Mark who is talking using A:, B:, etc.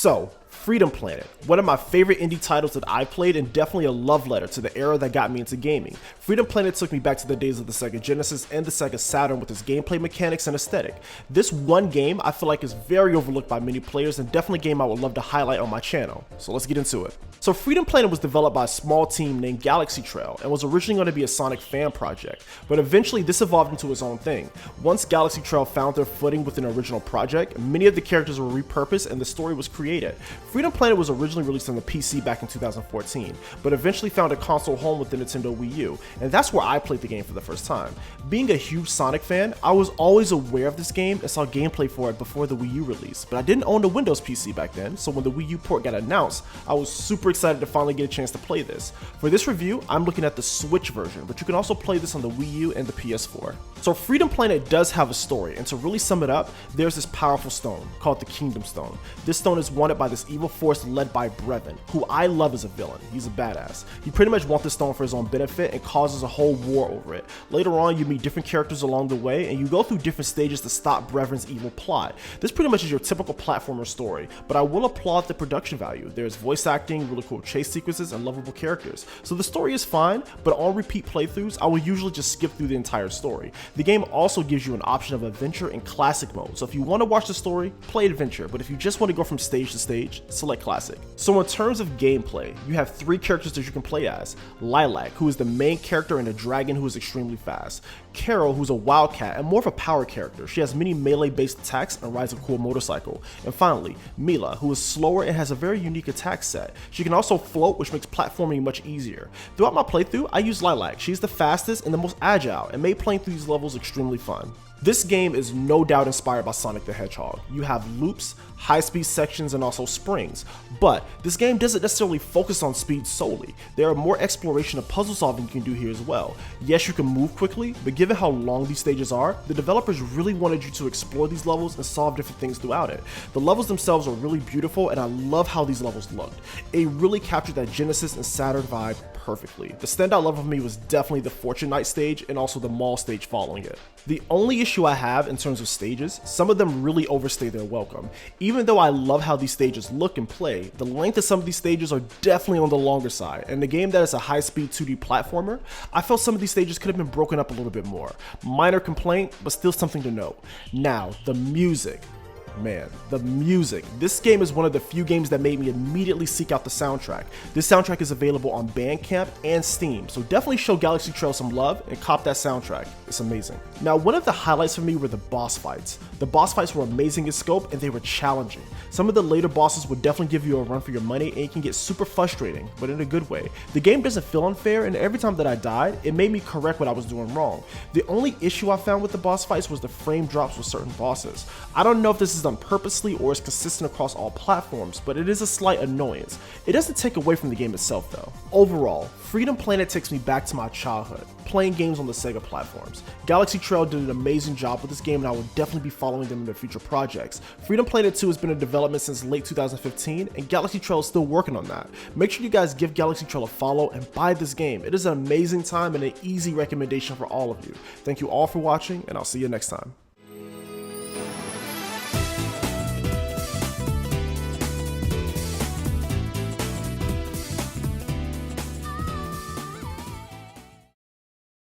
A: So, Freedom Planet, one of my favorite indie titles that I played and definitely a love letter to the era that got me into gaming. Freedom Planet took me back to the days of the Sega Genesis and the Sega Saturn with its gameplay mechanics and aesthetic. This one game I feel like is very overlooked by many players and definitely a game I would love to highlight on my channel. So let's get into it. So Freedom Planet was developed by a small team named GalaxyTrail and was originally going to be a Sonic fan project, but eventually this evolved into its own thing. Once GalaxyTrail found their footing with an original project, many of the characters were repurposed and the story was created. Freedom Planet was originally released on the PC back in 2014, but eventually found a console home with the Nintendo Wii U, and that's where I played the game for the first time. Being a huge Sonic fan, I was always aware of this game and saw gameplay for it before the Wii U release, but I didn't own a Windows PC back then, so when the Wii U port got announced, I was super excited to finally get a chance to play this. For this review, I'm looking at the Switch version, but you can also play this on the Wii U and the PS4. So Freedom Planet does have a story, and to really sum it up, there's this powerful stone called the Kingdom Stone. This stone is wanted by this evil force led by Brevin, who I love as a villain. He's a badass. He pretty much wants the stone for his own benefit and causes a whole war over it. Later on, you meet different characters along the way, and you go through different stages to stop Brevin's evil plot. This pretty much is your typical platformer story, but I will applaud the production value. There's voice acting, really cool chase sequences, and lovable characters. So the story is fine, but on repeat playthroughs, I will usually just skip through the entire story. The game also gives you an option of adventure and classic mode, so if you want to watch the story, play adventure, but if you just want to go from stage to stage, select classic. So in terms of gameplay, you have 3 characters that you can play as. Lilac, who is the main character and a dragon who is extremely fast. Carol, who's a wildcat and more of a power character. She has many melee-based attacks and rides a cool motorcycle. And finally, Mila, who is slower and has a very unique attack set. She can also float, which makes platforming much easier. Throughout my playthrough, I use Lilac. She's the fastest and the most agile and made playing through these levels extremely fun. This game is no doubt inspired by Sonic the Hedgehog. You have loops, high-speed sections, and also springs. But this game doesn't necessarily focus on speed solely. There are more exploration and puzzle solving you can do here as well. Yes, you can move quickly, but given how long these stages are, the developers really wanted you to explore these levels and solve different things throughout it. The levels themselves are really beautiful, and I love how these levels looked. It really captured that Genesis and Saturn vibe perfectly. The standout level for me was definitely the Fortune Knight stage and also the mall stage following it. The only issue I have in terms of stages, some of them really overstay their welcome. Even though I love how these stages look and play, the length of some of these stages are definitely on the longer side, and the game that is a high-speed 2D platformer, I felt some of these stages could have been broken up a little bit more. Minor complaint, but still something to note. Now, the music. Man, the music. This game is one of the few games that made me immediately seek out the soundtrack. This soundtrack is available on Bandcamp and Steam, so definitely show GalaxyTrail some love and cop that soundtrack. It's amazing. Now, one of the highlights for me were the boss fights. The boss fights were amazing in scope and they were challenging. Some of the later bosses would definitely give you a run for your money and it can get super frustrating, but in a good way. The game doesn't feel unfair, and every time that I died, it made me correct what I was doing wrong. The only issue I found with the boss fights was the frame drops with certain bosses. I don't know if this is done purposely or is consistent across all platforms, but it is a slight annoyance. It doesn't take away from the game itself though. Overall, Freedom Planet takes me back to my childhood, playing games on the Sega platforms. GalaxyTrail did an amazing job with this game, and I will definitely be following them in their future projects. Freedom Planet 2 has been in development since late 2015, and GalaxyTrail is still working on that. Make sure you guys give GalaxyTrail a follow and buy this game. It is an amazing time and an easy recommendation for all of you. Thank you all for watching, and I'll see you next time.